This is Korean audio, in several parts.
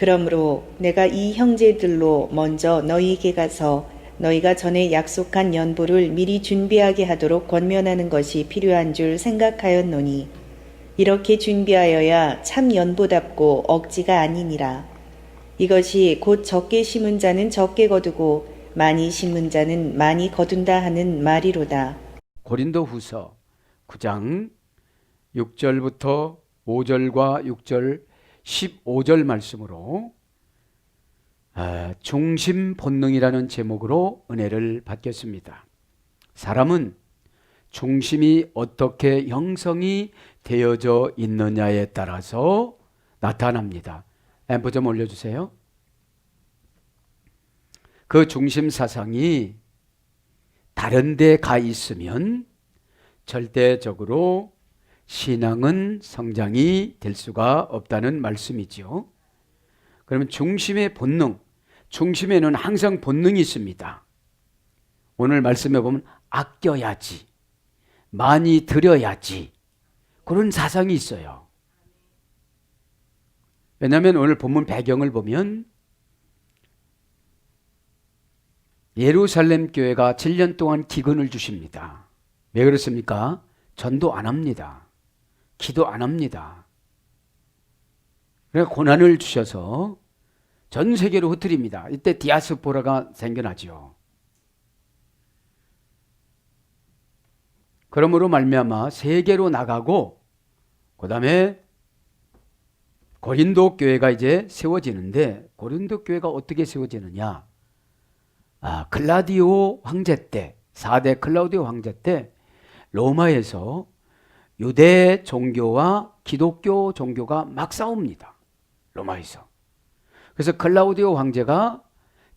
그러므로 내가 이 형제들로 먼저 너희에게 가서 너희가 전에 약속한 연보를 미리 준비하게 하도록 권면하는 것이 필요한 줄 생각하였노니 이렇게 준비하여야 참 연보답고 억지가 아니니라. 이것이 곧 적게 심은 자는 적게 거두고 많이 심은 자는 많이 거둔다 하는 말이로다. 고린도후서 9장 6절부터 5절과 6절 15절 말씀으로 중심 본능이라는 제목으로 은혜를 받겠습니다. 사람은 중심이 어떻게 형성이 되어져 있느냐에 따라서 나타납니다. 앰프 좀 올려주세요. 그 중심 사상이 다른 데 가 있으면 절대적으로 신앙은 성장이 될 수가 없다는 말씀이죠. 그러면 중심의 본능, 중심에는 항상 본능이 있습니다. 오늘 말씀해 보면 아껴야지, 많이 드려야지, 그런 사상이 있어요. 왜냐하면 오늘 본문 배경을 보면 예루살렘 교회가 7년 동안 기근을 주십니다. 왜 그렇습니까? 전도 안 합니다. 기도 안 합니다. 그래서 고난을 주셔서 전 세계로 흩트립니다. 이때 디아스포라가 생겨나죠. 그러므로 말미암아 세계로 나가고 그 다음에 고린도 교회가 이제 세워지는데, 고린도 교회가 어떻게 세워지느냐? 클라디오 황제 때, 4대 클라우디오 황제 때 로마에서 유대 종교와 기독교 종교가 막 싸웁니다. 로마에서. 그래서 클라우디오 황제가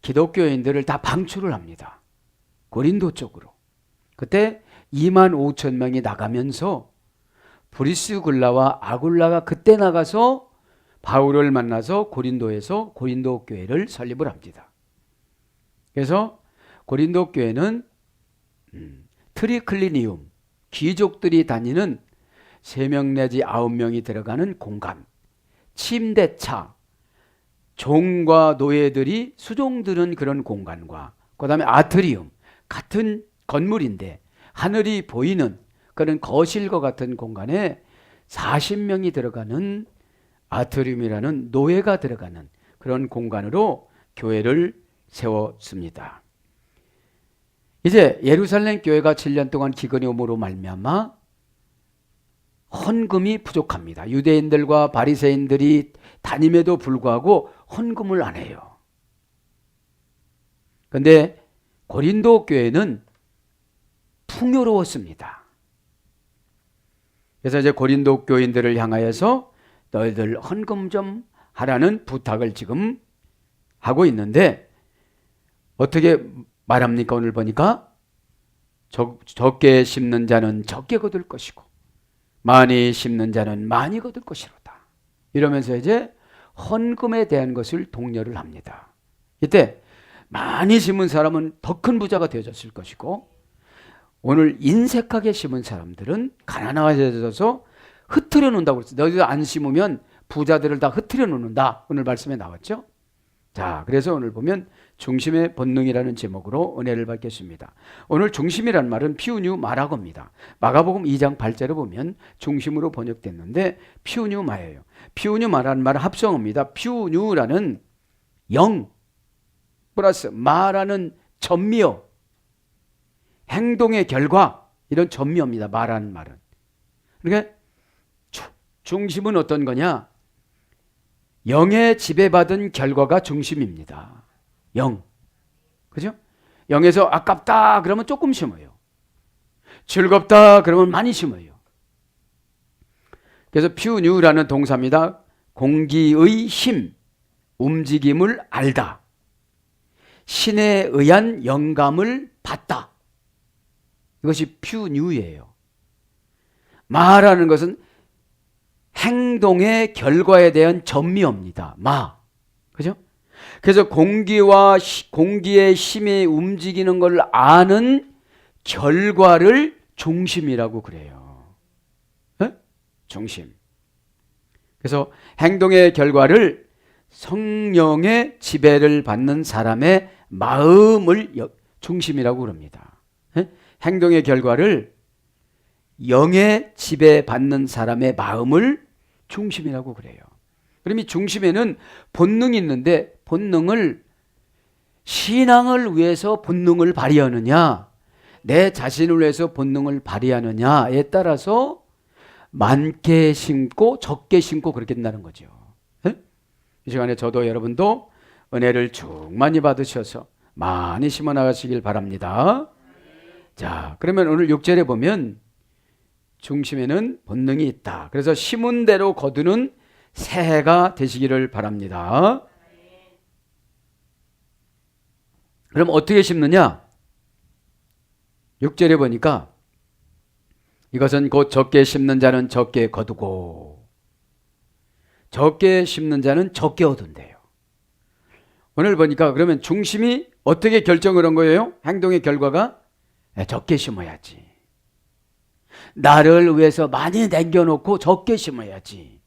기독교인들을 다 방출을 합니다. 고린도 쪽으로. 그때 2만 5천 명이 나가면서 브리스굴라와 아굴라가 그때 나가서 바울을 만나서 고린도에서 고린도 교회를 설립을 합니다. 그래서 고린도 교회는 트리클리니움, 귀족들이 다니는 3명 내지 9명이 들어가는 공간, 침대차, 종과 노예들이 수종드는 그런 공간과 그 다음에 아트리움, 같은 건물인데 하늘이 보이는 그런 거실과 같은 공간에 40명이 들어가는 아트리움이라는 노예가 들어가는 그런 공간으로 교회를 세웠습니다. 이제 예루살렘 교회가 7년 동안 기근이 오므로 말미암아 헌금이 부족합니다. 유대인들과 바리새인들이 다님에도 불구하고 헌금을 안 해요. 그런데 고린도 교회는 풍요로웠습니다. 그래서 이제 고린도 교인들을 향하여서 너희들 헌금 좀 하라는 부탁을 지금 하고 있는데, 어떻게 말합니까? 오늘 보니까 적게 심는 자는 적게 거둘 것이고 많이 심는 자는 많이 거둘 것이로다. 이러면서 이제 헌금에 대한 것을 독려를 합니다. 이때 많이 심은 사람은 더 큰 부자가 되어졌을 것이고, 오늘 인색하게 심은 사람들은 가난해져서 흩트려 놓는다고 그랬어요. 너희들 안 심으면 부자들을 다 흩트려 놓는다. 오늘 말씀에 나왔죠. 자, 그래서 오늘 보면 중심의 본능이라는 제목으로 은혜를 받겠습니다. 오늘 중심이라는 말은 피우뉴마라고입니다. 마가복음 2장 8절에 보면 중심으로 번역됐는데 피우뉴마예요. 피우뉴마라는 말은 합성어입니다. 피우뉴라는 영 플러스 마라는 전미어, 행동의 결과, 이런 전미어입니다. 마라는 말은. 그러니까 중심은 어떤 거냐? 영에 지배받은 결과가 중심입니다. 영. 그죠? 영에서 아깝다 그러면 조금 심어요. 즐겁다 그러면 많이 심어요. 그래서 퓨뉴라는 동사입니다. 공기의 힘, 움직임을 알다. 신에 의한 영감을 받다. 이것이 퓨뉴예요. 마라는 것은 행동의 결과에 대한 전미어입니다. 마. 그죠? 그래서 공기의 힘이 움직이는 걸 아는 결과를 중심이라고 그래요. 네? 중심. 그래서 행동의 결과를 성령의 지배를 받는 사람의 마음을 중심이라고 그럽니다. 행동의 결과를 영의 지배받는 사람의 마음을 중심이라고 그래요. 그럼 이 중심에는 본능이 있는데 본능을 신앙을 위해서 본능을 발휘하느냐, 내 자신을 위해서 본능을 발휘하느냐에 따라서 많게 심고 적게 심고 그렇게 된다는 거죠. 이 시간에 저도 여러분도 은혜를 충만히 받으셔서 많이 심어 나가시길 바랍니다. 자, 그러면 오늘 6절에 보면 중심에는 본능이 있다. 그래서 심은 대로 거두는 새해가 되시기를 바랍니다. 그럼 어떻게 심느냐? 6절에 보니까 이것은 곧 적게 심는 자는 적게 거두고 적게 심는 자는 적게 얻은대요. 오늘 보니까 그러면 중심이 어떻게 결정을 한 거예요? 행동의 결과가 적게 심어야지. 나를 위해서 많이 남겨놓고 적게 심어야지.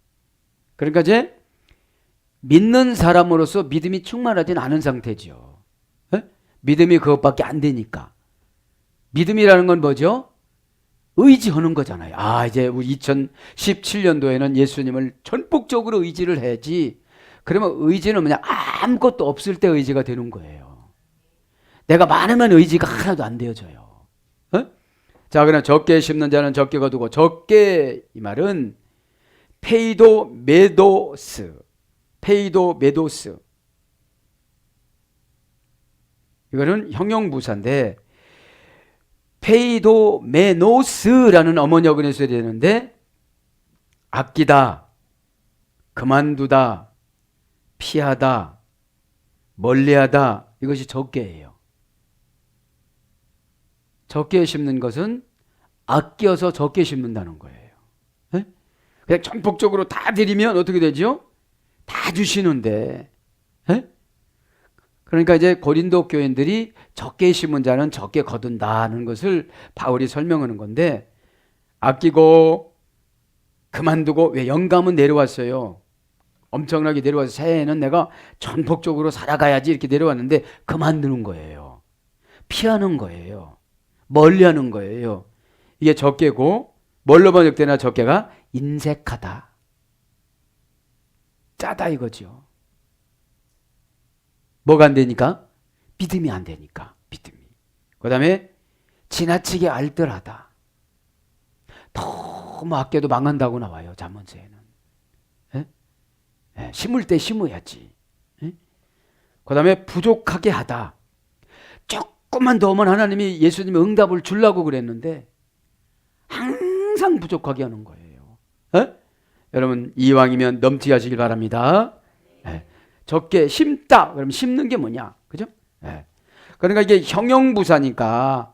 그러니까 이제 믿는 사람으로서 믿음이 충만하진 않은 상태죠. 믿음이 그것밖에 안 되니까. 믿음이라는 건 뭐죠? 의지하는 거잖아요. 아, 이제 우리 2017년도에는 예수님을 전폭적으로 의지를 해야지. 그러면 의지는 뭐냐? 아무것도 없을 때 의지가 되는 거예요. 내가 많으면 의지가 하나도 안 되어져요. 자, 그럼 적게 심는 자는 적게 거두고, 적게 이 말은 페이도 메도스, 이거는 형용부사인데 페이도 메노스라는 어머니어근에 써야 되는데 아끼다, 그만두다, 피하다, 멀리하다, 이것이 적게예요. 적게 심는 것은 아껴서 적게 심는다는 거예요. 그냥 전폭적으로 다 드리면 어떻게 되죠? 다 주시는데. 그러니까 이제 고린도 교인들이 적게 심은 자는 적게 거둔다는 것을 바울이 설명하는 건데, 아끼고 그만두고, 왜 영감은 내려왔어요. 엄청나게 내려와서 새해에는 내가 전폭적으로 살아가야지 이렇게 내려왔는데 그만두는 거예요. 피하는 거예요. 멀리하는 거예요. 이게 적게고, 뭘로 번역되나 적게가 인색하다, 짜다 이거죠. 뭐가 안 되니까? 믿음이 안 되니까. 믿음이. 그 다음에 지나치게 알뜰하다. 너무 아껴도 망한다고 나와요. 잠언서에는. 심을 때 심어야지. 그 다음에 부족하게 하다. 조금만 더 오면 하나님이 예수님의 응답을 주려고 그랬는데 항상 부족하게 하는 거예요. 여러분 이왕이면 넘치게 하시길 바랍니다. 적게 심다. 그럼 심는 게 뭐냐? 그죠? 그러니까 이게 형용부사니까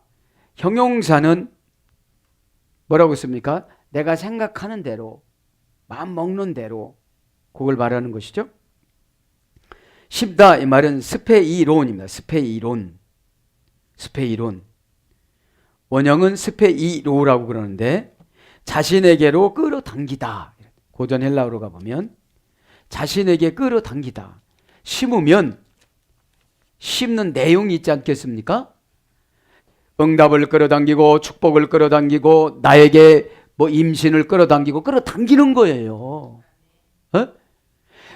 형용사는 뭐라고 씁니까? 내가 생각하는 대로, 마음 먹는 대로 그걸 말하는 것이죠. 심다 이 말은 스페이론입니다. 스페이론. 원형은 스페이로라고 그러는데 자신에게로 끌어당기다. 고전 헬라어로 가보면 자신에게 끌어당기다. 심으면 심는 내용이 있지 않겠습니까? 응답을 끌어당기고 축복을 끌어당기고 나에게 뭐 임신을 끌어당기는 거예요.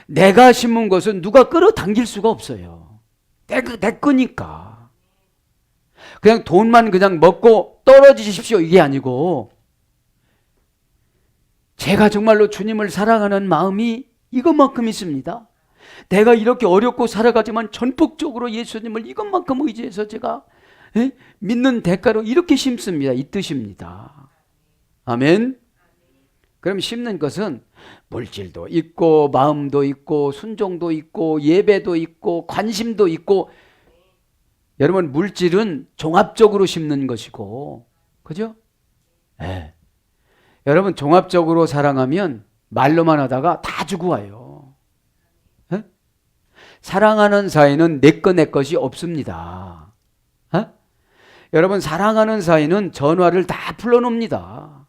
내가 심은 것은 누가 끌어당길 수가 없어요. 내 거니까. 그냥 돈만 그냥 먹고 떨어지십시오 이게 아니고, 제가 정말로 주님을 사랑하는 마음이 이것만큼 있습니다. 내가 이렇게 어렵고 살아가지만 전폭적으로 예수님을 이것만큼 의지해서 제가 믿는 대가로 이렇게 심습니다. 이 뜻입니다. 아멘. 그럼 심는 것은 물질도 있고 마음도 있고 순종도 있고 예배도 있고 관심도 있고, 여러분 물질은 종합적으로 심는 것이고, 그죠? 여러분 종합적으로 사랑하면 말로만 하다가 다 주고 와요. 사랑하는 사이는 내 것이 없습니다. 여러분 사랑하는 사이는 전화를 다 풀어놓습니다.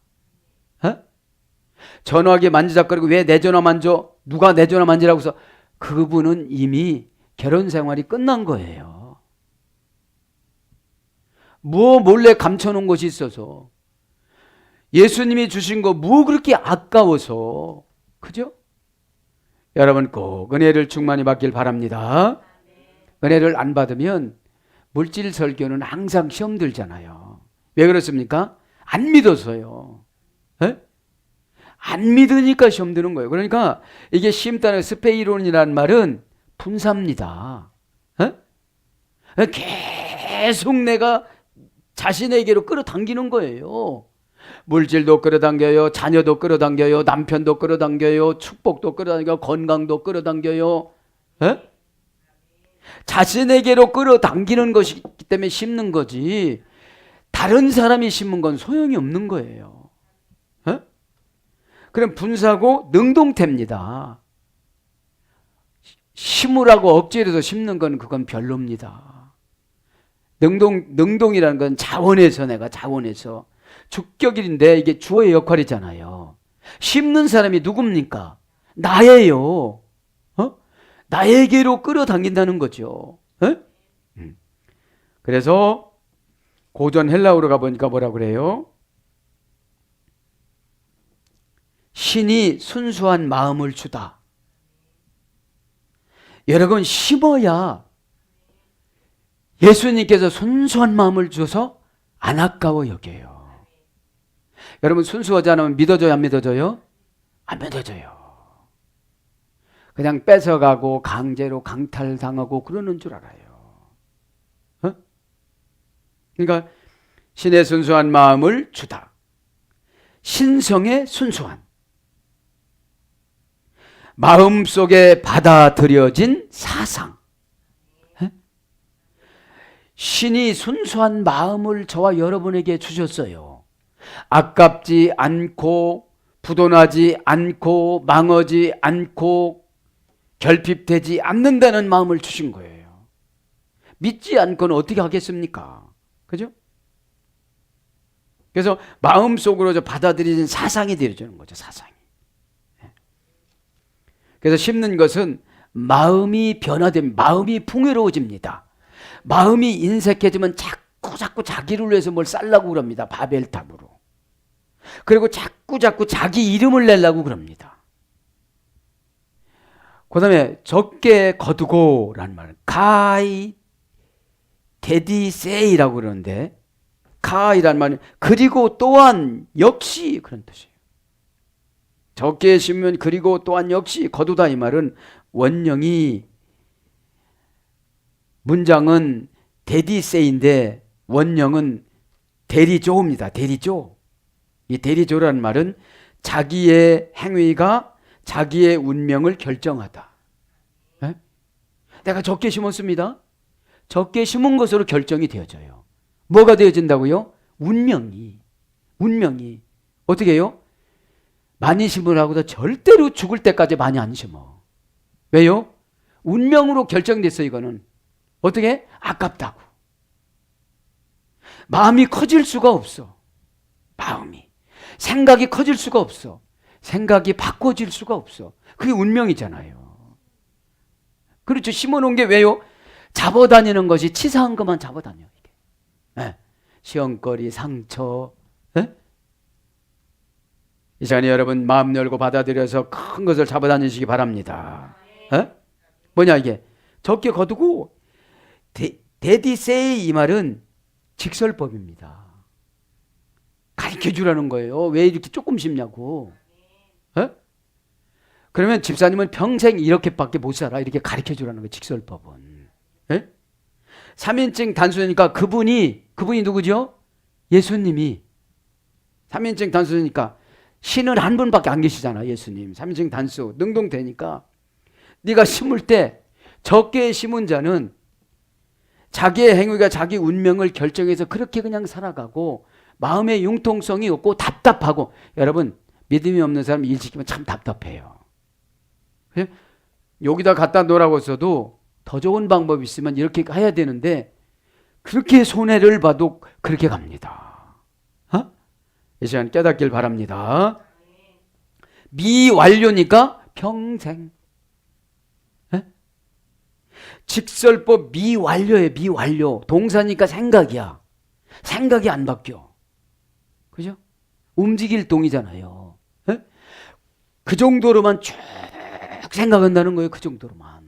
전화기 만지작거리고 왜 내 전화 만져? 누가 내 전화 만지라고 해서 그분은 이미 결혼 생활이 끝난 거예요. 뭐 몰래 감춰놓은 것이 있어서, 예수님이 주신 거 뭐 그렇게 아까워서, 그죠? 여러분 꼭 은혜를 충만히 받길 바랍니다. 은혜를 안 받으면 물질 설교는 항상 시험 들잖아요. 왜 그렇습니까? 안 믿어서요. 에? 안 믿으니까 시험 드는 거예요. 그러니까 이게 시험단의 스페이론이라는 말은 분사입니다. 에? 계속 내가 자신에게로 끌어당기는 거예요. 물질도 끌어당겨요. 자녀도 끌어당겨요. 남편도 끌어당겨요. 축복도 끌어당겨요. 건강도 끌어당겨요. 에? 자신에게로 끌어당기는 것이기 때문에 심는 거지, 다른 사람이 심은 건 소용이 없는 거예요. 에? 그럼 분사고 능동태입니다. 심으라고 억지로서 심는 건 그건 별로입니다. 능동이라는 건 자원에서, 내가 자원에서 주격일인데 이게 주어의 역할이잖아요. 심는 사람이 누굽니까? 나예요. 나에게로 끌어당긴다는 거죠. 그래서 고전 헬라어로 가보니까 뭐라 그래요? 신이 순수한 마음을 주다. 여러분, 심어야 예수님께서 순수한 마음을 줘서 안 아까워 여겨요. 여러분, 순수하지 않으면 믿어져요, 안 믿어져요? 안 믿어져요. 그냥 뺏어가고 강제로 강탈당하고 그러는 줄 알아요. 그러니까 신의 순수한 마음을 주다. 신성의 순수한. 마음속에 받아들여진 사상. 신이 순수한 마음을 저와 여러분에게 주셨어요. 아깝지 않고, 부도나지 않고, 망하지 않고, 결핍되지 않는다는 마음을 주신 거예요. 믿지 않고는 어떻게 하겠습니까? 그죠? 그래서 마음속으로 받아들이는 사상이 되어주는 거죠. 사상이. 그래서 심는 것은 마음이 변화되면 마음이 풍요로워집니다. 마음이 인색해지면 자꾸 자기를 위해서 뭘 쌓으려고 그럽니다. 바벨탑으로. 그리고 자꾸 자기 이름을 내려고 그럽니다. 그 다음에 적게 거두고 라는 말은 카이 데디세이라고 그러는데, 카이라는 말은 그리고 또한 역시 그런 뜻이에요. 적게 심으면 그리고 또한 역시 거두다, 이 말은 원형이, 문장은 데디세인데 원형은 대리조입니다. 대리조. 이 대리조라는 말은 자기의 행위가 자기의 운명을 결정하다. 에? 내가 적게 심었습니다. 적게 심은 것으로 결정이 되어져요. 뭐가 되어진다고요? 운명이. 어떻게 해요? 많이 심으라고도 절대로 죽을 때까지 많이 안 심어. 왜요? 운명으로 결정됐어. 이거는 어떻게? 아깝다고. 마음이 커질 수가 없어. 마음이. 생각이 커질 수가 없어. 생각이 바꿔질 수가 없어. 그게 운명이잖아요. 그렇죠. 심어놓은 게 왜요? 잡아다니는 것이 치사한 것만 잡아다녀. 이게. 네. 시험거리, 상처. 네? 이 시간에 여러분 마음 열고 받아들여서 큰 것을 잡아다니시기 바랍니다. 네? 뭐냐 이게? 적게 거두고, 데디세이 이 말은 직설법입니다. 가르쳐주라는 거예요. 왜 이렇게 조금 심냐고. 에? 그러면 집사님은 평생 이렇게밖에 못 살아. 이렇게 가르쳐주라는 거예요. 직설법은. 에? 3인칭 단수니까 그분이 누구죠? 예수님이. 3인칭 단수니까 신은 한 분밖에 안 계시잖아. 예수님. 3인칭 단수. 능동되니까 네가 심을 때 적게 심은 자는 자기의 행위가 자기 운명을 결정해서 그렇게 그냥 살아가고, 마음의 융통성이 없고 답답하고. 여러분, 믿음이 없는 사람 일 시키면 참 답답해요. 여기다 갖다 놓으라고 했어도 더 좋은 방법이 있으면 이렇게 해야 되는데, 그렇게 손해를 봐도 그렇게 갑니다. 이 시간 깨닫길 바랍니다. 미완료니까 평생. 직설법 미완료예요. 미완료. 동사니까 생각이야. 생각이 안 바뀌어. 그죠? 움직일 동이잖아요. 에? 그 정도로만 쭉 생각한다는 거예요. 그 정도로만.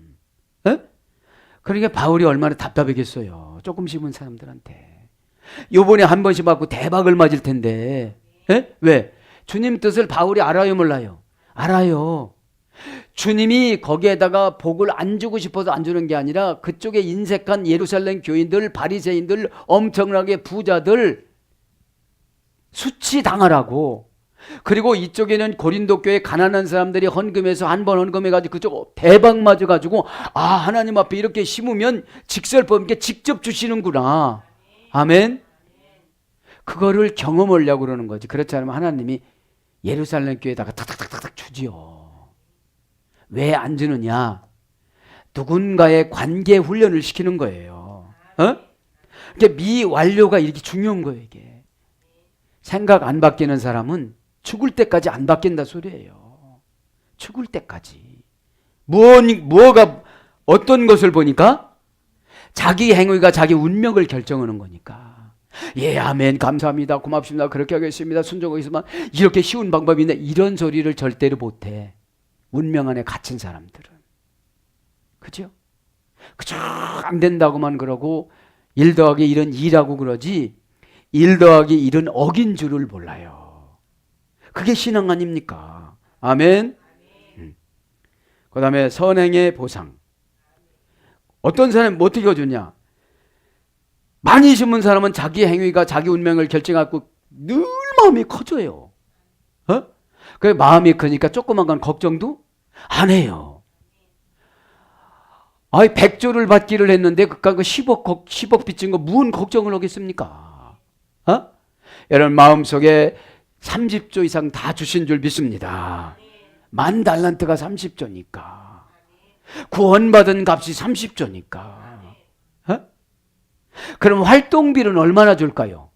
에? 그러니까 바울이 얼마나 답답하겠어요. 조금 씹은 사람들한테. 요번에 한 번씩 맞고 대박을 맞을 텐데. 에? 왜? 주님 뜻을 바울이 알아요, 몰라요? 알아요. 주님이 거기에다가 복을 안 주고 싶어서 안 주는 게 아니라 그쪽에 인색한 예루살렘 교인들, 바리새인들, 엄청나게 부자들 수치당하라고. 그리고 이쪽에는 고린도 교회 가난한 사람들이 헌금해서 한 번 헌금해가지고 그쪽 대박 맞아가지고 아, 하나님 앞에 이렇게 심으면 직설법님께 직접 주시는구나. 아멘. 그거를 경험하려고 그러는 거지. 그렇지 않으면 하나님이 예루살렘 교회에다가 탁탁탁탁 주지요. 왜 안 주느냐? 누군가의 관계 훈련을 시키는 거예요. 어? 이게 미완료가 이렇게 중요한 거예요. 이게 생각 안 바뀌는 사람은 죽을 때까지 안 바뀐다 소리예요. 죽을 때까지. 뭐가 어떤 것을 보니까 자기 행위가 자기 운명을 결정하는 거니까. 예, 아멘, 감사합니다, 고맙습니다, 그렇게 하겠습니다, 순종하겠습니다. 이렇게 쉬운 방법이 있는데 이런 소리를 절대로 못해. 운명 안에 갇힌 사람들은. 그죠? 그저 안 된다고만 그러고 1 더하기 1은 2라고 그러지 1 더하기 1은 어긴 줄을 몰라요. 그게 신앙 아닙니까? 아멘. 그 다음에 선행의 보상. 어떤 사람이 어떻게 해주냐? 많이 심은 사람은 자기 행위가 자기 운명을 결정하고 늘 마음이 커져요. 어? 그 마음이 크니까 조그만 건 걱정도 안 해요. 아이 100조를 받기를 했는데 그까 그 10억 빚진 거 무슨 걱정을 하겠습니까? 어? 여러분 마음속에 30조 이상 다 주신 줄 믿습니다. 10,000달란트가 30조니까. 구원받은 값이 30조니까. 어? 그럼 활동비는 얼마나 줄까요?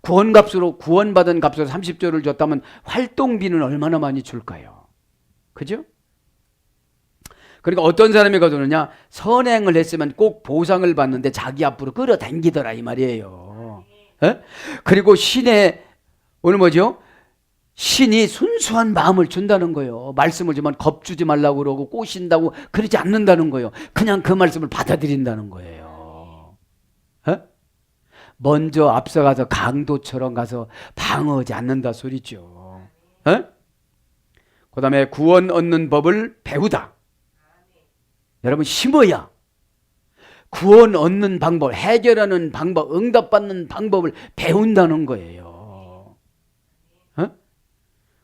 구원받은 값으로 30조를 줬다면 활동비는 얼마나 많이 줄까요? 그죠? 그러니까 어떤 사람이 거두느냐? 선행을 했으면 꼭 보상을 받는데 자기 앞으로 끌어당기더라 이 말이에요. 에? 그리고 오늘 뭐죠? 신이 순수한 마음을 준다는 거예요. 말씀을 주면 겁주지 말라고 그러고 꼬신다고 그러지 않는다는 거예요. 그냥 그 말씀을 받아들인다는 거예요. 에? 먼저 앞서가서 강도처럼 가서 방어하지 않는다 소리죠. 그 다음에 구원 얻는 법을 배우다. 여러분 심어야 구원 얻는 방법, 해결하는 방법, 응답받는 방법을 배운다는 거예요.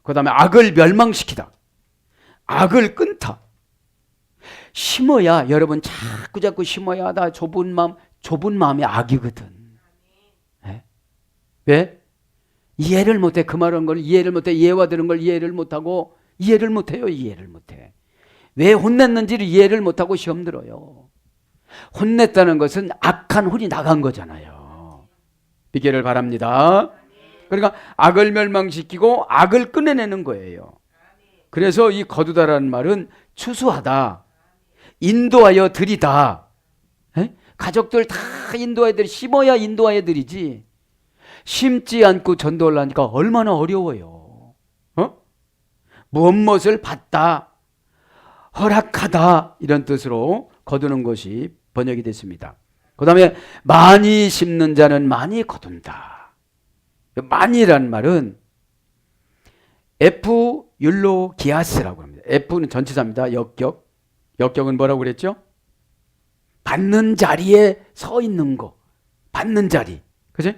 그 다음에 악을 멸망시키다. 악을 끊다. 심어야 여러분 자꾸 심어야 하다. 좁은 마음이 악이거든. 왜? 이해를 못해. 그 말한 걸 이해를 못해. 이해와 들은 걸 이해를 못하고 이해를 못해요. 이해를 못해. 왜 혼냈는지를 이해를 못하고 시험 들어요. 혼냈다는 것은 악한 혼이 나간 거잖아요. 비결을 바랍니다. 그러니까 악을 멸망시키고 악을 끊어내는 거예요. 그래서 이 거두다라는 말은 추수하다, 인도하여 드리다. 가족들 다 인도하여 드리, 심어야 인도하여 드리지. 심지 않고 전도를 하니까 얼마나 어려워요. 무엇을 받다, 허락하다 이런 뜻으로 거두는 것이 번역이 됐습니다. 그 다음에 많이 심는 자는 많이 거둔다. 많이란 말은 F 율로 기아스라고 합니다. F는 전치사입니다. 역격. 역격은 뭐라고 그랬죠? 받는 자리에 서 있는 거. 받는 자리. 그죠?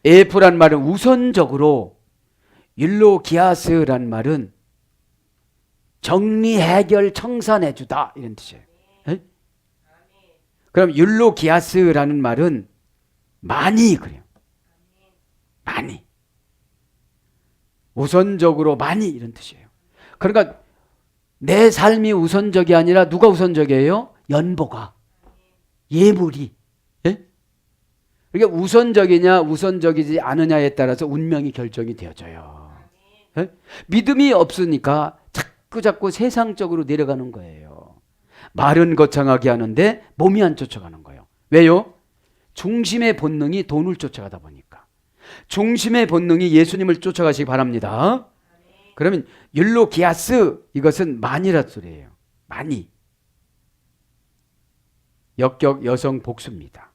F란 말은 우선적으로, 율로 기아스란 말은 정리, 해결, 청산해 주다 이런 뜻이에요. 에? 그럼 율로 기아스라는 말은 많이 그래요. 많이. 우선적으로 많이 이런 뜻이에요. 그러니까 내 삶이 우선적이 아니라 누가 우선적이에요? 연보가. 예물이. 예? 그러니까 우선적이냐 우선적이지 않느냐에 따라서 운명이 결정이 되어져요. 예? 믿음이 없으니까 자꾸 세상적으로 내려가는 거예요. 말은 거창하게 하는데 몸이 안 쫓아가는 거예요. 왜요? 중심의 본능이 돈을 쫓아가다 보니까. 중심의 본능이 예수님을 쫓아가시기 바랍니다. 그러면 율로기아스, 이것은 많이란 소리예요. 많이. 역격 여성 복수입니다.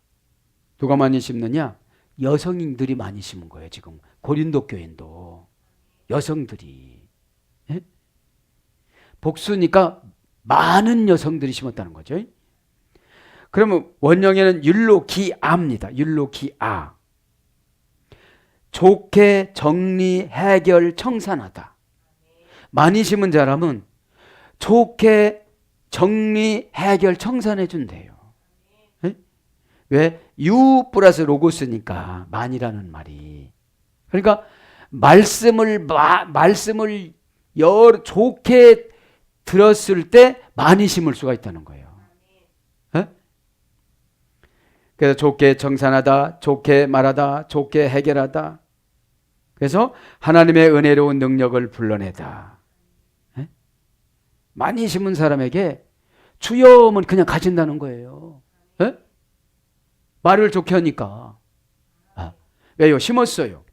누가 많이 심느냐? 여성인들이 많이 심은 거예요. 지금 고린도 교인도 여성들이. 예? 복수니까 많은 여성들이 심었다는 거죠. 그러면 원형에는 율로기아입니다. 율로기아. 좋게 정리, 해결, 청산하다. 많이 심은 사람은 좋게 정리, 해결, 청산해 준대요. 네? 왜? 유 플러스 로고스니까 많이라는 말이. 그러니까 말씀을 좋게 들었을 때 많이 심을 수가 있다는 거예요. 네? 그래서 좋게 청산하다, 좋게 말하다, 좋게 해결하다. 그래서 하나님의 은혜로운 능력을 불러내다. 네? 많이 심은 사람에게 주염은 그냥 가진다는 거예요. 네? 말을 좋게 하니까. 왜요? 심었어요.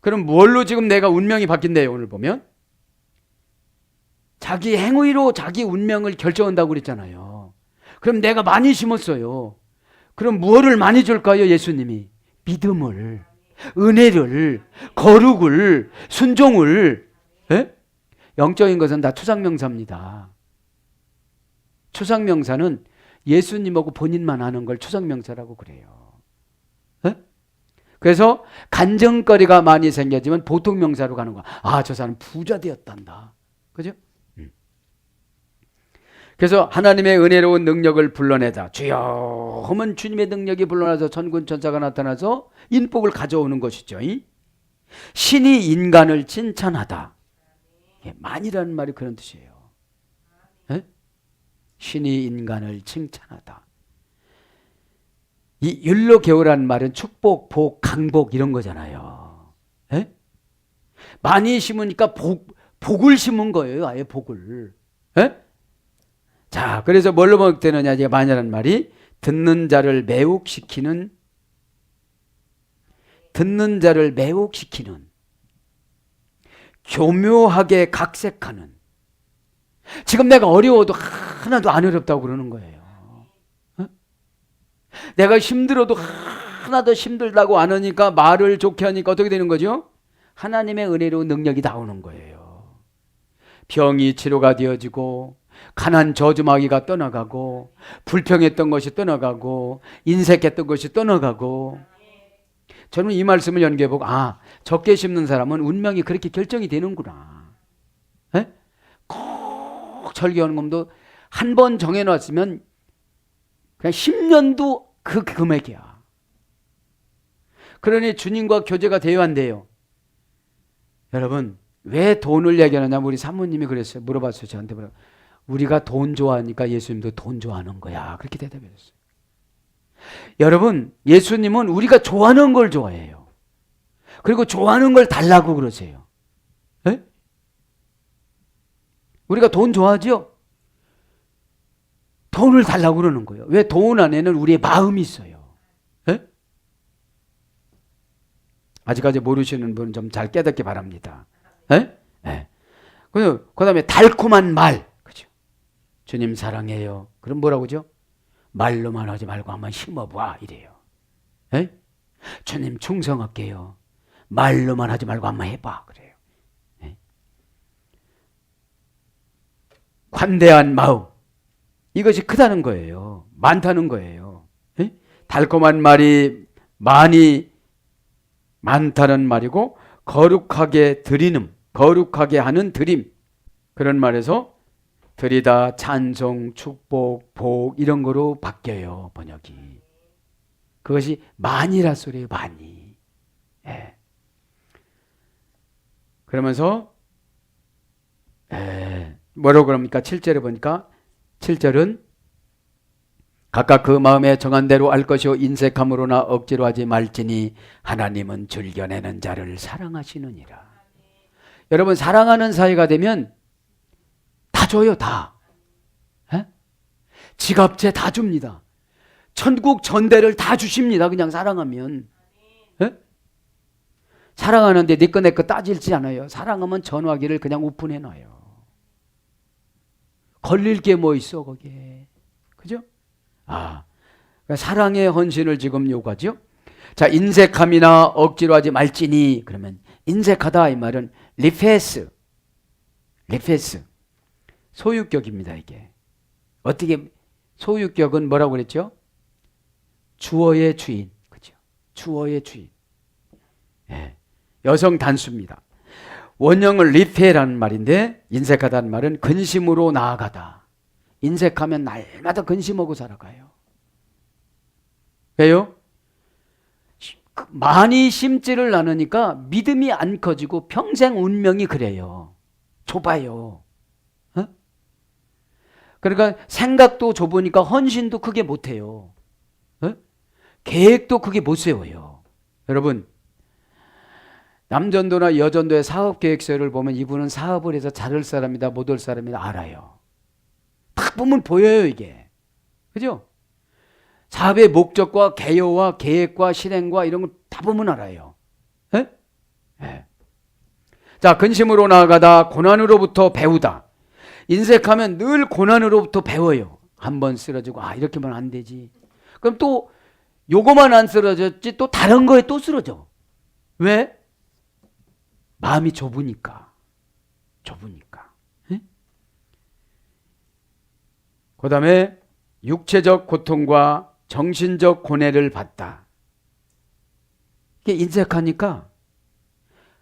그럼 뭘로 지금 내가 운명이 바뀐대요? 오늘 보면 자기 행위로 자기 운명을 결정한다고 그랬잖아요. 그럼 내가 많이 심었어요. 그럼 무엇을 많이 줄까요? 예수님이 믿음을, 은혜를, 거룩을, 순종을. 예? 영적인 것은 다 추상명사입니다. 추상명사는 예수님하고 본인만 아는 걸 추상명사라고 그래요. 예? 그래서 간증거리가 많이 생겨지면 보통 명사로 가는 거야. 아, 저 사람 부자 되었단다. 그죠? 그래서 하나님의 은혜로운 능력을 불러내다. 주여 하면 주님의 능력이 불러나서 천군 천사가 나타나서 인복을 가져오는 것이죠. 신이 인간을 칭찬하다. 만이라는 말이 그런 뜻이에요. 에? 신이 인간을 칭찬하다. 이 율로게오라는 말은 축복, 복, 강복 이런 거잖아요. 에? 많이 심으니까 복을 심은 거예요. 아예 복을. 에? 자, 그래서 뭘로 먹되느냐? 이제 만이라는 말이 듣는 자를 매혹시키는, 교묘하게 각색하는. 지금 내가 어려워도 하나도 안 어렵다고 그러는 거예요. 어? 내가 힘들어도 하나도 힘들다고 안 하니까, 말을 좋게 하니까 어떻게 되는 거죠? 하나님의 은혜로운 능력이 나오는 거예요. 병이 치료가 되어지고, 가난 저주마귀가 떠나가고, 불평했던 것이 떠나가고, 인색했던 것이 떠나가고. 저는 이 말씀을 연구해보고, 아, 적게 심는 사람은 운명이 그렇게 결정이 되는구나. 에? 꼭 설교하는 것도 한 번 정해놨으면 그냥 10년도 그 금액이야. 그러니 주님과 교제가 돼야 한대요. 여러분, 왜 돈을 얘기하느냐면 우리 사모님이 그랬어요. 물어봤어요. 저한테 우리가 돈 좋아하니까 예수님도 돈 좋아하는 거야. 그렇게 대답했어요. 여러분, 예수님은 우리가 좋아하는 걸 좋아해요. 그리고 좋아하는 걸 달라고 그러세요. 에? 우리가 돈 좋아하죠? 돈을 달라고 그러는 거예요. 왜? 돈 안에는 우리의 마음이 있어요. 에? 아직까지 모르시는 분은 좀 잘 깨닫기 바랍니다. 에? 에. 그 다음에 달콤한 말. 그죠? 주님 사랑해요. 그럼 뭐라고 그러죠? 말로만 하지 말고 한번 심어봐. 이래요. 에? 주님 충성할게요. 말로만 하지 말고 한번 해봐. 그래요. 에? 관대한 마음. 이것이 크다는 거예요. 많다는 거예요. 에? 달콤한 말이 많다는 말이고, 거룩하게 드리는, 거룩하게 하는 드림. 그런 말에서 드리다, 찬송, 축복, 복 이런 거로 바뀌어요. 번역이. 그것이 많이라 소리예요. 많이. 예. 그러면서 뭐라고 그럽니까? 7절에 보니까 7절은 각각 그 마음에 정한 대로 알 것이요 인색함으로나 억지로 하지 말지니 하나님은 즐겨내는 자를 사랑하시느니라. 여러분, 사랑하는 사이가 되면 다 줘요. 다. 에? 지갑채 다 줍니다. 천국 전대를 다 주십니다. 그냥 사랑하면. 예? 사랑하는데 네 거 내 거 따질지 않아요. 사랑하면 전화기를 그냥 오픈해 놔요. 걸릴 게 뭐 있어 거기에. 그죠? 그러니까 사랑의 헌신을 지금 요구하죠. 자, 인색함이나 억지로 하지 말지니, 그러면 인색하다 이 말은 리페스, 소유격입니다. 이게 어떻게, 소유격은 뭐라고 그랬죠? 주어의 주인, 그죠? 주어의 주인. 예. 여성 단수입니다. 원형은 리페라는 말인데, 인색하다는 말은 근심으로 나아가다. 인색하면 날마다 근심하고 살아가요. 왜요? 많이 심지를 않으니까 믿음이 안 커지고 평생 운명이 그래요. 좁아요. 어? 그러니까 생각도 좁으니까 헌신도 크게 못해요. 어? 계획도 크게 못 세워요. 여러분, 남전도나 여전도의 사업계획서를 보면 이분은 사업을 해서 잘할 사람이다 못할 사람이다 알아요. 딱 보면 보여요 이게. 그죠? 사업의 목적과 개요와 계획과 실행과 이런 걸 다 보면 알아요. 에? 예. 자, 근심으로 나아가다, 고난으로부터 배우다. 인색하면 늘 고난으로부터 배워요. 한번 쓰러지고 이렇게만 안 되지. 그럼 또 요거만 안 쓰러졌지 또 다른 거에 또 쓰러져. 왜? 마음이 좁으니까. 에? 그 다음에 육체적 고통과 정신적 고뇌를 받다. 이게 인색하니까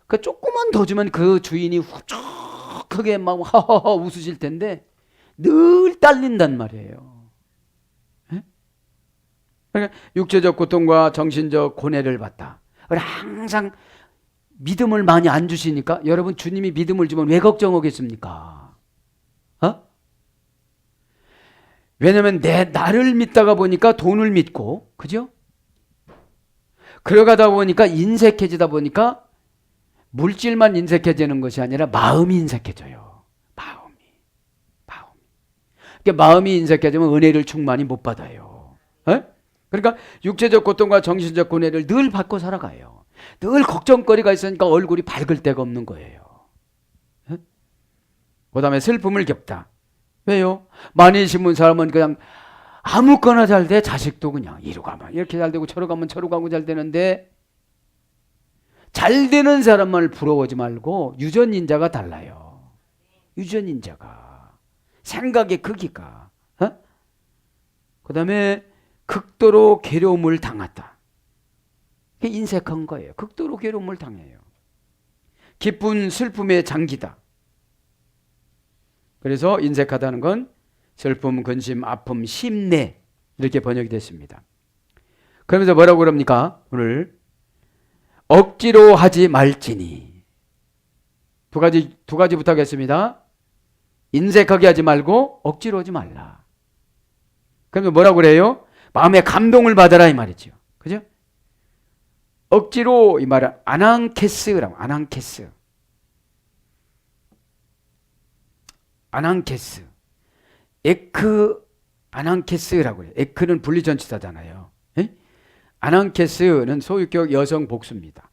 그 조금만 더 주면 그 주인이 후적하게 막 하하하 웃으실 텐데 늘 딸린단 말이에요. 에? 그러니까 육체적 고통과 정신적 고뇌를 받다. 항상 믿음을 많이 안 주시니까, 여러분 주님이 믿음을 주면 왜 걱정하겠습니까? 왜냐면 나를 믿다가 보니까 돈을 믿고, 그죠? 그러가다 보니까 인색해지다 보니까 물질만 인색해지는 것이 아니라 마음이 인색해져요. 마음이. 그러니까 마음이 인색해지면 은혜를 충만히 못 받아요. 에? 그러니까 육체적 고통과 정신적 고뇌를 늘 받고 살아가요. 늘 걱정거리가 있으니까 얼굴이 밝을 데가 없는 거예요. 에? 그 다음에 슬픔을 겪다. 왜요? 많이 심은 사람은 그냥 아무거나 잘 돼. 자식도 그냥 이리 가면 이렇게 잘 되고 저리 가면 저리 가고 잘 되는데, 잘 되는 사람만을 부러워하지 말고 유전인자가 달라요. 유전인자가. 생각의 크기가. 그 다음에 극도로 괴로움을 당했다. 그게 인색한 거예요. 극도로 괴로움을 당해요. 기쁜 슬픔에 잠기다. 그래서 인색하다는 건 슬픔, 근심, 아픔, 심내 이렇게 번역이 됐습니다. 그러면서 뭐라고 그럽니까? 오늘 억지로 하지 말지니. 두 가지 부탁했습니다. 인색하게 하지 말고 억지로 하지 말라. 그러면 뭐라고 그래요? 마음에 감동을 받아라 이 말이죠. 그죠? 억지로 이 말은 아낭케스라고. 아낭케스. 에크 아낭케스라고 해요. 에크는 분리전치사잖아요. 에? 아낭케스는 소유격 여성 복수입니다.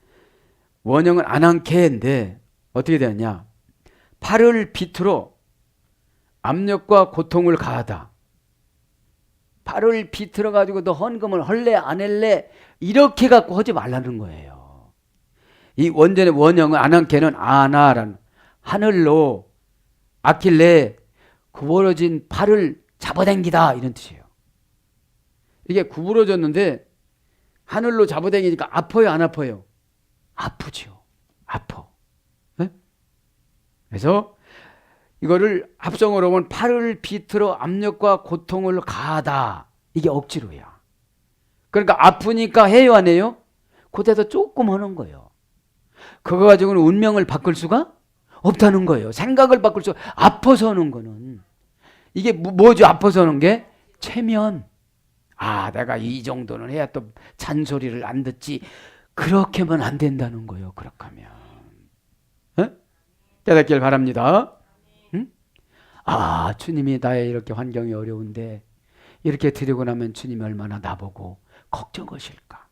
원형은 아낭케인데 어떻게 되느냐? 팔을 비틀어 압력과 고통을 가하다. 팔을 비틀어 가지고 너 헌금을 할래 안 할래 이렇게 갖고 하지 말라는 거예요. 이 원전의 원형은 아낭케는 아나라는 하늘로 아킬레 구부러진 팔을 잡아당기다 이런 뜻이에요. 이게 구부러졌는데 하늘로 잡아당기니까 아파요 안 아파요? 아프죠. 아파. 네? 그래서 이거를 합성어로 보면 팔을 비틀어 압력과 고통을 가하다. 이게 억지로야. 그러니까 아프니까 해요 안 해요? 그때도 조금 하는 거예요. 그거 가지고는 운명을 바꿀 수가 없다는 거예요. 생각을 바꿀 수, 아파서 하는 거는. 이게 뭐죠? 아파서 하는 게? 체면. 내가 이 정도는 해야 또 잔소리를 안 듣지. 그렇게 하면 안 된다는 거예요. 그렇게 하면. 깨닫길 바랍니다. 응? 주님이 나의 이렇게 환경이 어려운데 이렇게 드리고 나면 주님이 얼마나 나보고 걱정하실까?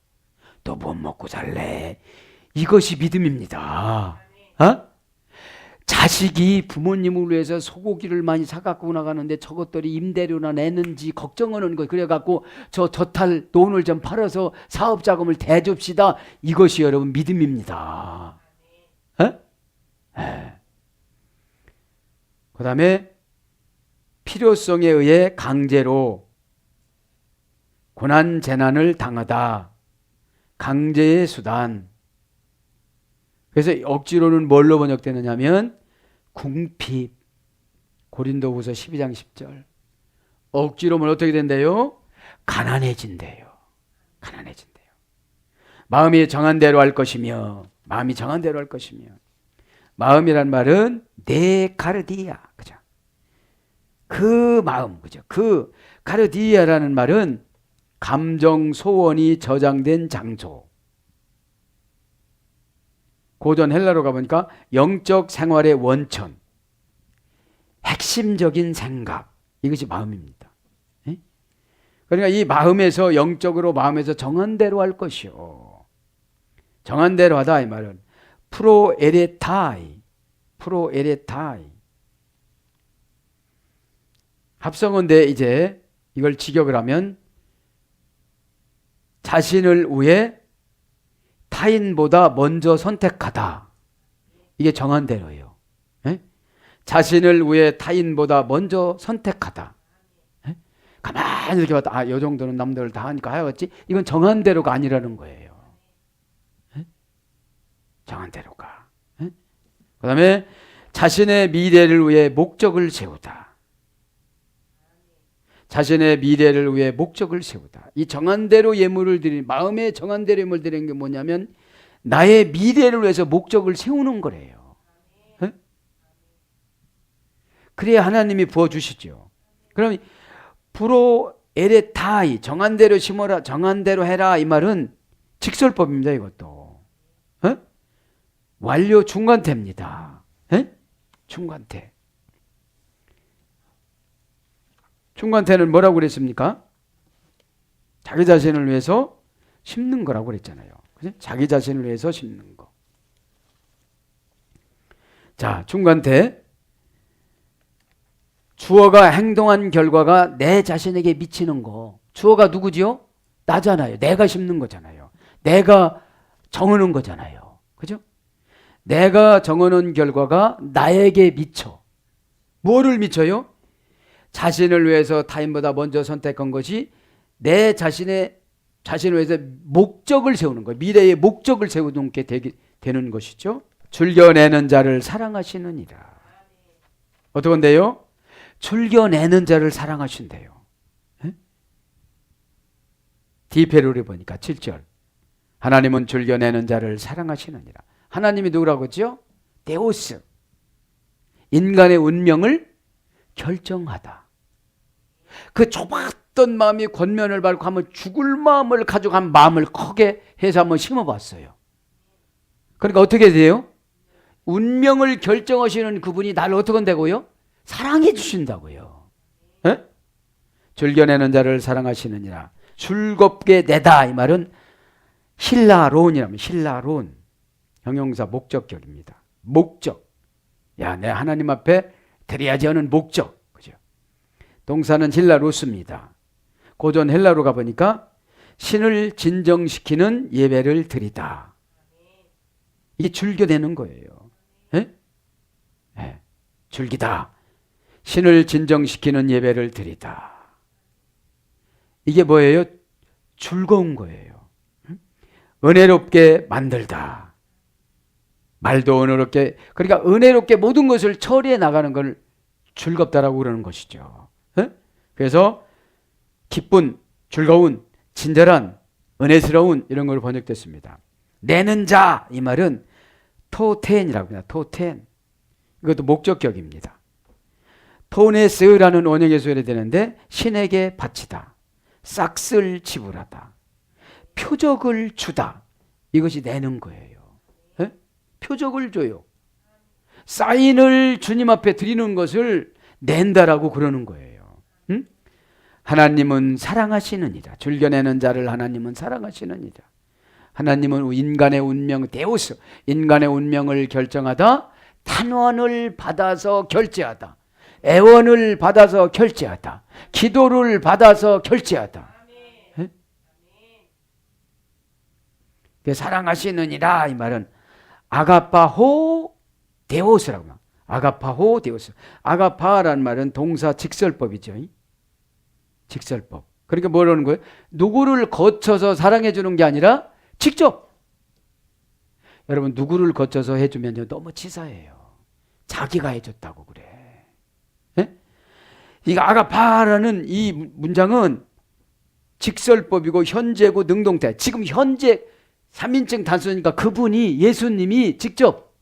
또 못 먹고 살래? 이것이 믿음입니다. 어? 자식이 부모님을 위해서 소고기를 많이 사갖고 나가는데 저것들이 임대료나 내는지 걱정하는 거, 그래갖고 저 탈 돈을 좀 팔아서 사업 자금을 대줍시다. 이것이 여러분 믿음입니다. 그 다음에 필요성에 의해 강제로 고난 재난을 당하다. 강제의 수단. 그래서 억지로는 뭘로 번역되느냐 하면 궁핍. 고린도후서 12장 10절. 억지로면 어떻게 된대요? 가난해진대요. 가난해진대요. 마음이 정한 대로 할 것이며, 마음이 정한 대로 할 것이며. 마음이란 말은 네 카르디아, 그죠? 그 마음, 그죠? 그 카르디아라는 말은 감정 소원이 저장된 장소. 고전 헬라로 가보니까 영적 생활의 원천, 핵심적인 생각, 이것이 마음입니다. 그러니까 이 마음에서, 영적으로 마음에서 정한 대로 할 것이요. 정한 대로 하다 이 말은 프로에레타이. 합성어인데 이제 이걸 직역을 하면 자신을 위해 타인보다 먼저 선택하다. 이게 정한 대로예요. 자신을 위해 타인보다 먼저 선택하다. 가만히 이렇게 봤다. 이 정도는 남들 다 하니까 하겠지. 이건 정한 대로가 아니라는 거예요. 정한 대로가. 그 다음에 자신의 미래를 위해 목적을 세우다. 자신의 미래를 위해 목적을 세우다. 이 정한 대로 예물을 드리는, 마음의 정한 대로 예물을 드리는 게 뭐냐면 나의 미래를 위해서 목적을 세우는 거래요. 그래야 하나님이 부어주시죠. 그럼 프로에레타이, 정한 대로 심어라, 정한 대로 해라, 이 말은 직설법입니다. 이것도 완료 중간태입니다. 중간태. 중간태는 뭐라고 그랬습니까? 자기 자신을 위해서 심는 거라고 그랬잖아요. 그죠? 자기 자신을 위해서 심는 거. 자, 중간태. 주어가 행동한 결과가 내 자신에게 미치는 거. 주어가 누구지요? 나잖아요. 내가 심는 거잖아요. 내가 정하는 거잖아요. 그죠? 내가 정하는 결과가 나에게 미쳐. 뭐를 미쳐요? 자신을 위해서 타인보다 먼저 선택한 것이 내 자신을 위해서 목적을 세우는 거예요. 미래의 목적을 세우는 게 되는 것이죠. 즐겨내는 자를 사랑하시느니라. 어떤데요? 즐겨내는 자를 사랑하신대요. 디페루를 보니까 7절. 하나님은 즐겨내는 자를 사랑하시느니라. 하나님이 누구라고 했죠? 데오스. 인간의 운명을 결정하다. 그 좁았던 마음이 권면을 밟고 한번 죽을 마음을 가지고 한 마음을 크게 해서 한번 심어봤어요. 그러니까 어떻게 돼요? 운명을 결정하시는 그분이 나를 어떻게 한다고요? 사랑해 주신다고요. 에? 즐겨내는 자를 사랑하시느니라. 즐겁게 내다, 이 말은 힐라론이라면 힐라론. 형용사 목적격입니다. 목적. 야, 내 하나님 앞에 드려야지 하는 목적. 그죠? 동사는 힐라로스입니다. 고전 헬라로 가보니까 신을 진정시키는 예배를 드리다. 이게 즐겨내는 거예요. 에? 에, 즐기다. 신을 진정시키는 예배를 드리다. 이게 뭐예요? 즐거운 거예요. 은혜롭게 만들다. 말도 은혜롭게, 그러니까 은혜롭게 모든 것을 처리해 나가는 걸 즐겁다라고 그러는 것이죠. 그래서 기쁜, 즐거운, 친절한, 은혜스러운 이런 걸 번역됐습니다. 내는 자, 이 말은 토텐이라고 합니다. 토텐. 이것도 목적격입니다. 토네스라는 원형에서 해되는데 신에게 바치다. 싹쓸 지불하다. 표적을 주다. 이것이 내는 거예요. 에? 표적을 줘요. 사인을 주님 앞에 드리는 것을 낸다라고 그러는 거예요. 응? 하나님은 사랑하시느니라. 줄겨내는 자를 하나님은 사랑하시느니라. 하나님은 인간의 운명, 데우스, 인간의 운명을 결정하다, 탄원을 받아서 결제하다, 애원을 받아서 결제하다, 기도를 받아서 결제하다. 네? 사랑하시느니라 이 말은 아가파호 데오스라고 말. 아가파호 데오스. 아가파라는 말은 동사 직설법이죠. 직설법. 그러니까 뭐라는 거예요? 누구를 거쳐서 사랑해 주는 게 아니라 직접. 여러분 누구를 거쳐서 해주면요 너무 치사해요. 자기가 해줬다고 그래. 네? 이 아가파라는 이 문장은 직설법이고 현재고 능동태. 지금 현재 3인칭 단수니까 그분이 예수님이 직접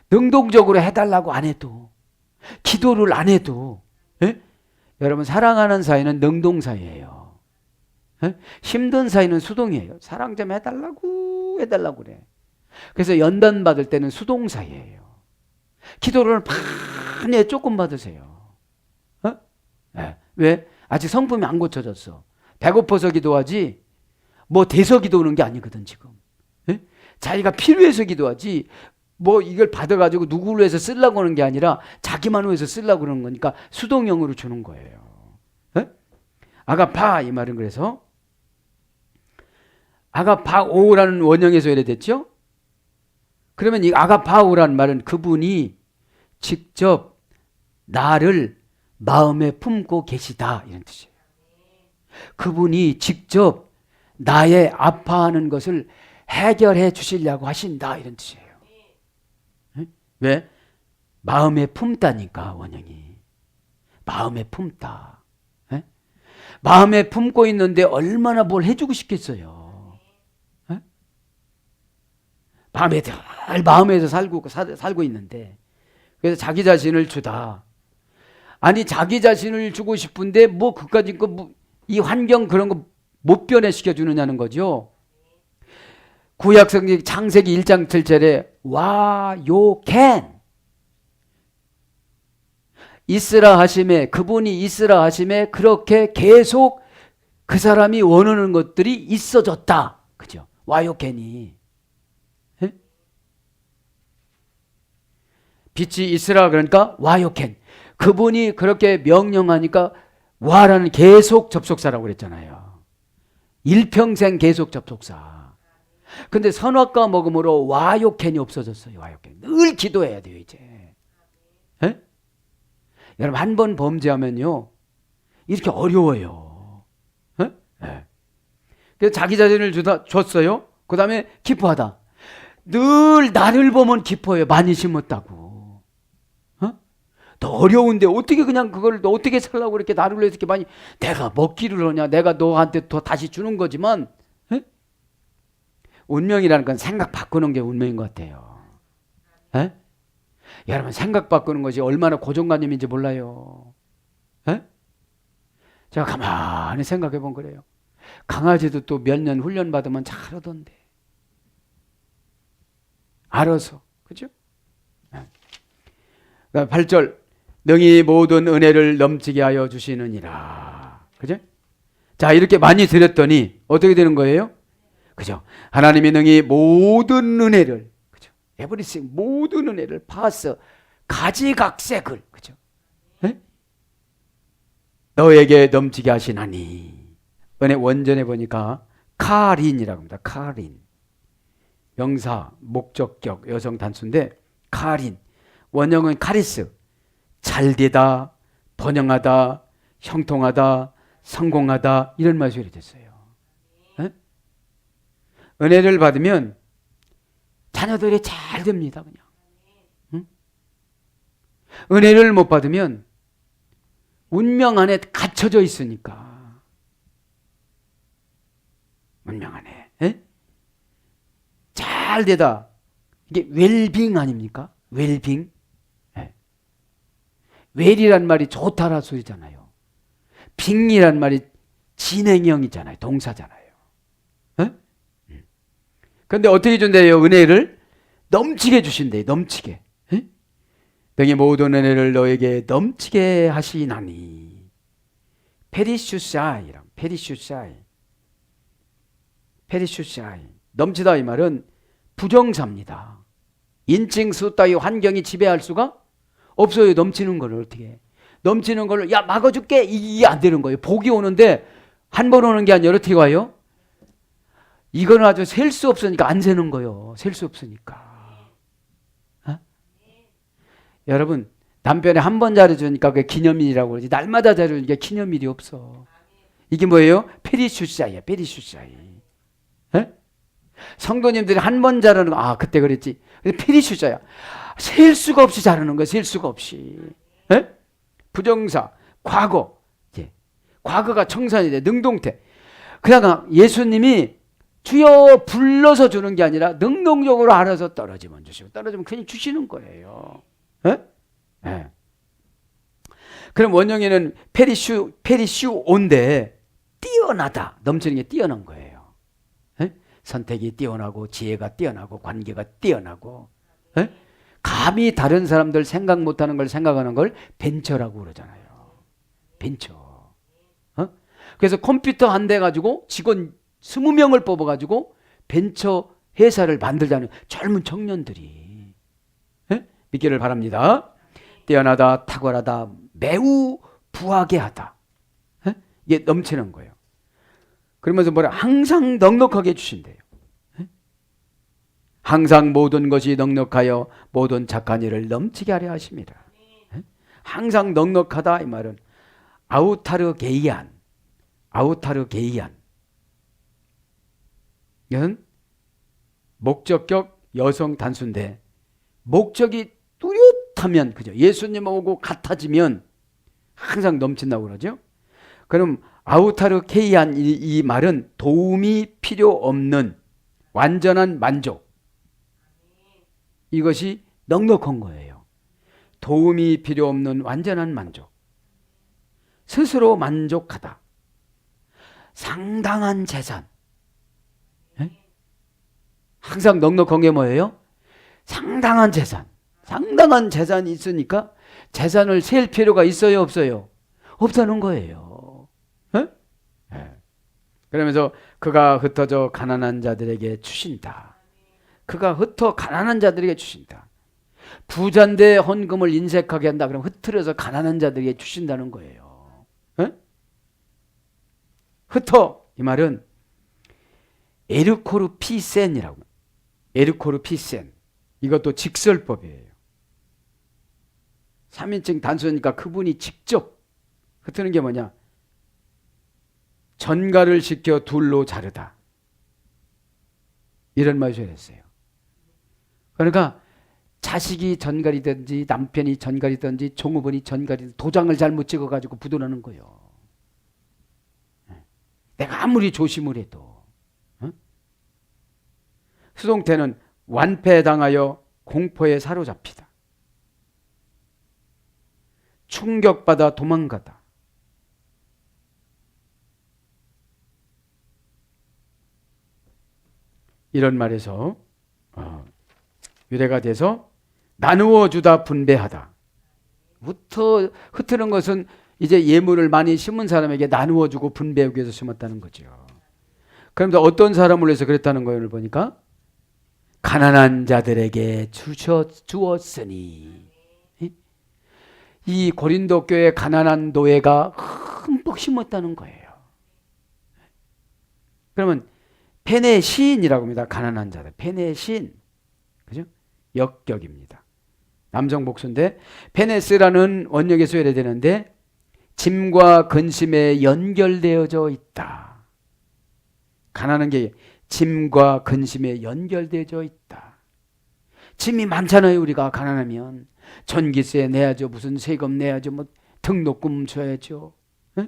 능동적으로 해달라고 안 해도 기도를 안 해도 예? 여러분 사랑하는 사이는 능동 사이예요. 예? 힘든 사이는 수동이에요. 사랑 좀 해달라고 그래. 그래서 연단 받을 때는 수동 사이예요. 기도를 많이 조금 받으세요. 어? 예. 왜? 아직 성품이 안 고쳐졌어. 배고파서 기도하지 뭐 돼서 기도하는 게 아니거든 지금. 예? 자기가 필요해서 기도하지 뭐 이걸 받아가지고 누구를 위해서 쓰려고 하는 게 아니라 자기만 위해서 쓰려고 그러는 거니까 수동형으로 주는 거예요. 예? 아가파 이 말은 그래서 아가파오라는 원형에서 이래됐죠. 그러면 이 아가파오라는 말은 그분이 직접 나를 마음에 품고 계시다 이런 뜻이에요. 그분이 직접 나의 아파하는 것을 해결해 주시려고 하신다 이런 뜻이에요. 왜? 마음에 품다니까 원형이. 마음에 품다. 에? 마음에 품고 있는데 얼마나 뭘 해주고 싶겠어요. 에? 마음에서 살고 있는데 그래서 자기 자신을 주다. 아니 자기 자신을 주고 싶은데 뭐 그까짓 거 이 환경 그런 거 못 변해시켜 주느냐는 거죠. 구약성경 창세기 1장 7절에 와요캔 있으라 하심에 그분이 있으라 하심에 그렇게 계속 그 사람이 원하는 것들이 있어졌다. 그죠? 와요캔이 빛이 있으라 그러니까 와요캔 그분이 그렇게 명령하니까 와라는 계속 접속사라고 그랬잖아요. 일평생 계속 접속사. 근데 선악과 먹음으로 와요캔이 없어졌어요. 와요캔. 늘 기도해야 돼요 이제. 에? 여러분 한 번 범죄하면요 이렇게 어려워요. 에? 에. 그래서 자기 자신을 줬어요. 그 다음에 기뻐하다. 늘 나를 보면 기뻐요. 많이 심었다고. 더 어려운데 어떻게 그냥 그걸 어떻게 살라고 그렇게 나를 위해서 이렇게 많이 내가 먹기를 하냐. 내가 너한테 더 다시 주는 거지만 에? 운명이라는 건 생각 바꾸는 게 운명인 것 같아요. 에? 여러분 생각 바꾸는 것이 얼마나 고정관념인지 몰라요. 에? 제가 가만히 생각해 본 거래요. 강아지도 또 몇 년 훈련 받으면 잘하던데. 알아서. 그죠? 8절 능히 모든 은혜를 넘치게 하여 주시느니라. 그죠? 자 이렇게 많이 드렸더니 어떻게 되는 거예요? 그죠? 하나님이 능히 모든 은혜를 그죠? 에브리싱 모든 은혜를 파스 가지각색을 그죠? 네? 너에게 넘치게 하시나니. 은혜 원전에 보니까 카린이라고 합니다. 카린. 명사, 목적격, 여성 단수인데 카린. 원형은 카리스. 잘되다, 번영하다, 형통하다, 성공하다 이런 말이 됐어요. 네? 은혜를 받으면 자녀들이 잘 됩니다. 그냥. 응? 은혜를 못 받으면 운명 안에 갇혀져 있으니까. 운명 안에. 에? 잘 되다. 이게 웰빙 아닙니까? 웰빙. 네. 웰이란 말이 좋다라 소리잖아요. 빙이란 말이 진행형이잖아요. 동사잖아요. 그런데 어떻게 준대요? 은혜를 넘치게 주신대요. 넘치게. 능히 모든 은혜를 너에게 넘치게 하시나니. 페리슈사이라고. 페리슈사이. 페리슈사이. 넘치다 이 말은 부정사입니다. 인칭수 따위 환경이 지배할 수가 없어요. 넘치는 걸 어떻게. 넘치는 걸 야 막아줄게 이게 안 되는 거예요. 복이 오는데 한 번 오는 게 아니라 어떻게 와요? 이거는 아주 셀 수 없으니까 안 세는 거예요. 셀 수 없으니까. 어? 여러분 남편이 한 번 잘해주니까 그게 기념일이라고 그러지 날마다 잘해주니까 기념일이 없어. 이게 뭐예요? 페리슈사이야. 페리슈사이. 에? 성도님들이 한 번 잘하는 거 아 그때 그랬지. 페리슈사야. 셀 수가 없이 잘하는 거야. 셀 수가 없이. 에? 부정사 과거. 예. 과거가 청산이 돼. 능동태. 그냥 예수님이 주여 불러서 주는 게 아니라 능동적으로 알아서 떨어지면 주시고 떨어지면 그냥 주시는 거예요. 에? 예. 그럼 원형에는 페리슈온데 뛰어나다. 넘치는 게 뛰어난 거예요. 에? 선택이 뛰어나고 지혜가 뛰어나고 관계가 뛰어나고 에? 감히 다른 사람들 생각 못하는 걸 생각하는 걸 벤처라고 그러잖아요. 벤처. 어? 그래서 컴퓨터 한 대 가지고 직원 20명을 뽑아가지고 벤처 회사를 만들자는 젊은 청년들이 에? 믿기를 바랍니다. 뛰어나다, 탁월하다, 매우 부하게 하다. 에? 이게 넘치는 거예요. 그러면서 뭐라 항상 넉넉하게 해주신대요. 에? 항상 모든 것이 넉넉하여 모든 착한 일을 넘치게 하려 하십니다. 에? 항상 넉넉하다 이 말은 아우타르게이안. 이건 목적격 여성 단수인데 목적이 뚜렷하면 그죠? 예수님하고 같아지면 항상 넘친다고 그러죠. 그럼 아우타르케이안 이 말은 도움이 필요 없는 완전한 만족. 이것이 넉넉한 거예요. 도움이 필요 없는 완전한 만족. 스스로 만족하다. 상당한 재산. 에? 항상 넉넉한 게 뭐예요? 상당한 재산. 상당한 재산이 있으니까 재산을 셀 필요가 있어요, 없어요? 없다는 거예요. 에? 에. 그러면서 그가 흩어져 가난한 자들에게 주신다. 그가 흩어 가난한 자들에게 주신다. 부자인데 헌금을 인색하게 한다. 그럼 흩어져서 가난한 자들에게 주신다는 거예요. 에? 흩어 이 말은 에르코르 피센이라고. 에르코르 피센. 이것도 직설법이에요. 3인칭 단수니까 그분이 직접 흩트는 게 뭐냐? 전가를 시켜 둘로 자르다. 이런 말이 됐어요. 그러니까 자식이 전갈이든지 남편이 전갈이든지 종업원이 전갈이든지 도장을 잘못 찍어가지고 부도나는 거예요. 내가 아무리 조심을 해도. 수동태는 완패당하여 공포에 사로잡히다. 충격받아 도망가다. 이런 말에서 유래가 돼서 나누어 주다 분배하다. 흩트는 것은 이제 예물을 많이 심은 사람에게 나누어 주고 분배하기 위해서 심었다는 거죠. 그런데 어떤 사람을 위해서 그랬다는 거예요. 오늘 보니까 가난한 자들에게 주었으니. 이 고린도 교회 가난한 노예가 흠뻑 심었다는 거예요. 그러면 페네시인이라고 합니다. 가난한 자들. 페네시인. 그죠? 역격입니다. 남성 복수인데 페네스라는 원역에서 유래되는데 짐과 근심에 연결되어져 있다. 가난한 게 짐과 근심에 연결되어져 있다. 짐이 많잖아요. 우리가 가난하면 전기세 내야죠. 무슨 세금 내야죠. 뭐 등록금 줘야죠. 에?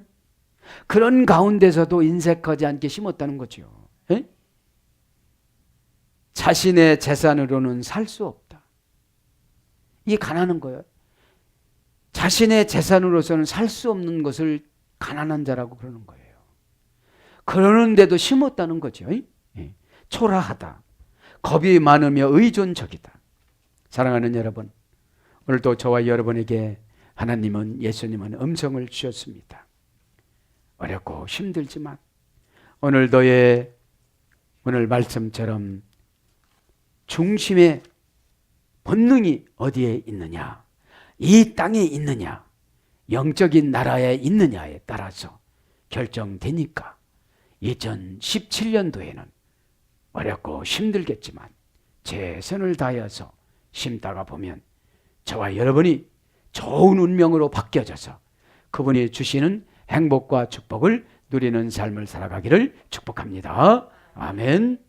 그런 가운데서도 인색하지 않게 심었다는 거죠. 에? 자신의 재산으로는 살 수 없다. 이게 가난한 거예요. 자신의 재산으로서는 살 수 없는 것을 가난한 자라고 그러는 거예요. 그러는데도 심었다는 거죠. 초라하다. 겁이 많으며 의존적이다. 사랑하는 여러분, 오늘도 저와 여러분에게 하나님은 예수님은 음성을 주셨습니다. 어렵고 힘들지만 오늘 너의 오늘 말씀처럼 중심의 본능이 어디에 있느냐, 이 땅에 있느냐, 영적인 나라에 있느냐에 따라서 결정되니까 2017년도에는 어렵고 힘들겠지만 최선을 다해서 심다가 보면 저와 여러분이 좋은 운명으로 바뀌어져서 그분이 주시는 행복과 축복을 누리는 삶을 살아가기를 축복합니다. 아멘.